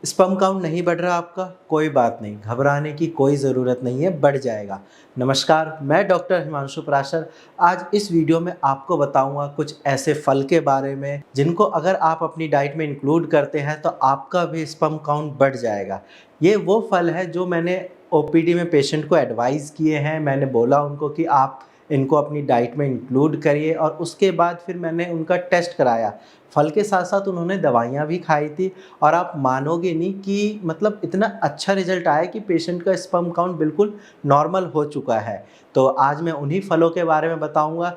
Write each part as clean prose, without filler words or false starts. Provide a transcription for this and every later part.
Sperm count नहीं बढ़ रहा आपका, कोई बात नहीं, घबराने की कोई ज़रूरत नहीं है, बढ़ जाएगा। नमस्कार, मैं डॉक्टर हिमांशु पराशर। आज इस वीडियो में आपको बताऊंगा कुछ ऐसे फल के बारे में जिनको अगर आप अपनी डाइट में इंक्लूड करते हैं तो आपका भी स्पर्म काउंट बढ़ जाएगा। ये वो फल है जो मैंने ओपीडी में पेशेंट को एडवाइस किए हैं। मैंने बोला उनको कि आप इनको अपनी डाइट में इंक्लूड करिए और उसके बाद फिर मैंने उनका टेस्ट कराया। फल के साथ साथ उन्होंने दवाइयाँ भी खाई थी और आप मानोगे नहीं कि मतलब इतना अच्छा रिजल्ट आया कि पेशेंट का स्पर्म काउंट बिल्कुल नॉर्मल हो चुका है। तो आज मैं उन्हीं फलों के बारे में बताऊंगा।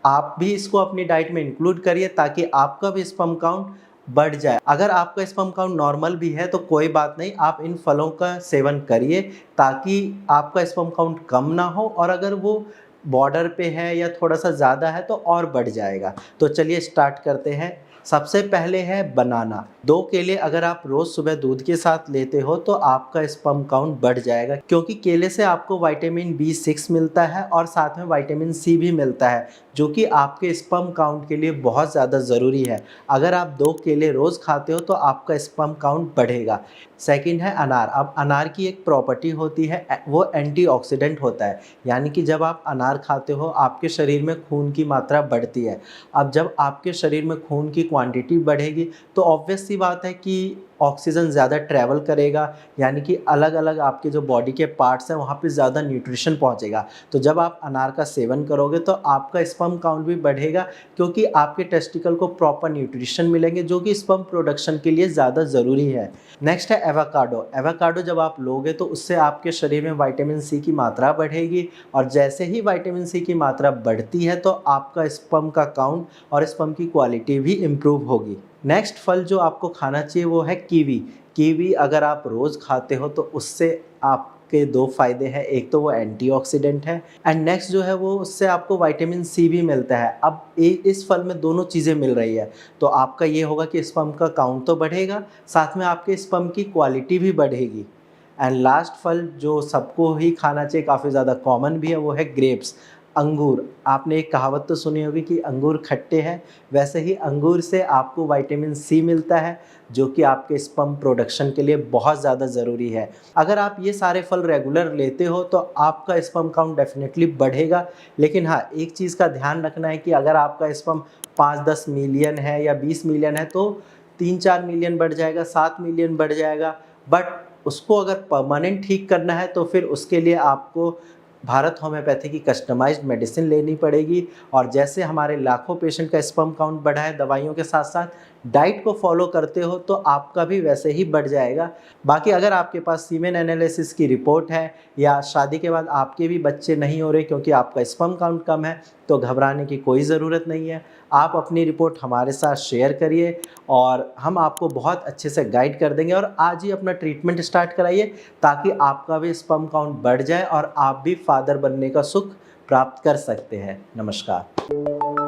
आप भी इसको अपनी डाइट में इंक्लूड करिए ताकि आपका भी स्पर्म काउंट बढ़ जाए। अगर आपका स्पर्म काउंट नॉर्मल भी है तो कोई बात नहीं, आप इन फलों का सेवन करिए ताकि आपका स्पर्म काउंट कम ना हो, और अगर वो बॉर्डर पे है या थोड़ा सा ज़्यादा है तो और बढ़ जाएगा। तो चलिए स्टार्ट करते हैं। सबसे पहले है बनाना। 2 केले अगर आप रोज़ सुबह दूध के साथ लेते हो तो आपका स्पर्म काउंट बढ़ जाएगा, क्योंकि केले से आपको विटामिन B6 मिलता है और साथ में विटामिन C भी मिलता है, जो कि आपके स्पर्म काउंट के लिए बहुत ज़्यादा ज़रूरी है। अगर आप 2 केले रोज़ खाते हो तो आपका स्पर्म काउंट बढ़ेगा। सेकंड है अनार। अब अनार की एक प्रॉपर्टी होती है, वो एंटीऑक्सीडेंट होता है, यानी कि जब आप अनार खाते हो आपके शरीर में खून की मात्रा बढ़ती है। अब जब आपके शरीर में खून की क्वांटिटी बढ़ेगी तो ऑब्वियस सी बात है कि ऑक्सीजन ज़्यादा ट्रैवल करेगा, यानी कि अलग अलग आपके जो बॉडी के पार्ट्स हैं वहाँ पे ज़्यादा न्यूट्रिशन पहुँचेगा। तो जब आप अनार का सेवन करोगे तो आपका स्पर्म काउंट भी बढ़ेगा, क्योंकि आपके टेस्टिकल को प्रॉपर न्यूट्रिशन मिलेंगे जो कि स्पर्म प्रोडक्शन के लिए ज़्यादा ज़रूरी है। नेक्स्ट है एवोकाडो। एवोकाडो जब आप लोगे तो उससे आपके शरीर में विटामिन C की मात्रा बढ़ेगी, और जैसे ही विटामिन C की मात्रा बढ़ती है तो आपका स्पर्म का काउंट और स्पर्म की क्वालिटी भी इम्प्रूव होगी। नेक्स्ट फल जो आपको खाना चाहिए वो है कीवी। कीवी अगर आप रोज़ खाते हो तो उससे आपके 2 फ़ायदे हैं, एक तो वो एंटीऑक्सीडेंट है एंड नेक्स्ट जो है वो उससे आपको विटामिन C भी मिलता है। अब इस फल में दोनों चीज़ें मिल रही है, तो आपका ये होगा कि स्पर्म का काउंट तो बढ़ेगा, साथ में आपके स्पर्म की क्वालिटी भी बढ़ेगी। एंड लास्ट फल जो सबको ही खाना चाहिए, काफ़ी ज़्यादा कॉमन भी है, वो है ग्रेप्स, अंगूर। आपने एक कहावत तो सुनी होगी कि अंगूर खट्टे हैं, वैसे ही अंगूर से आपको विटामिन C मिलता है जो कि आपके स्पर्म प्रोडक्शन के लिए बहुत ज़्यादा ज़रूरी है। अगर आप ये सारे फल रेगुलर लेते हो तो आपका स्पर्म काउंट डेफिनेटली बढ़ेगा। लेकिन हाँ, एक चीज़ का ध्यान रखना है कि अगर आपका स्पर्म 5-10 मिलियन है या 20 मिलियन है तो 3-4 मिलियन बढ़ जाएगा, 7 मिलियन बढ़ जाएगा। बट उसको अगर परमानेंट ठीक करना है तो फिर उसके लिए आपको भारत होम्योपैथी की कस्टमाइज्ड मेडिसिन लेनी पड़ेगी, और जैसे हमारे लाखों पेशेंट का स्पर्म काउंट बढ़ा है दवाइयों के साथ साथ, डाइट को फॉलो करते हो तो आपका भी वैसे ही बढ़ जाएगा। बाकी अगर आपके पास सीमेन एनालिसिस की रिपोर्ट है या शादी के बाद आपके भी बच्चे नहीं हो रहे क्योंकि आपका स्पर्म काउंट कम है, तो घबराने की कोई ज़रूरत नहीं है। आप अपनी रिपोर्ट हमारे साथ शेयर करिए और हम आपको बहुत अच्छे से गाइड कर देंगे, और आज ही अपना ट्रीटमेंट स्टार्ट कराइए ताकि आपका भी स्पर्म काउंट बढ़ जाए और आप भी फादर बनने का सुख प्राप्त कर सकते हैं। नमस्कार।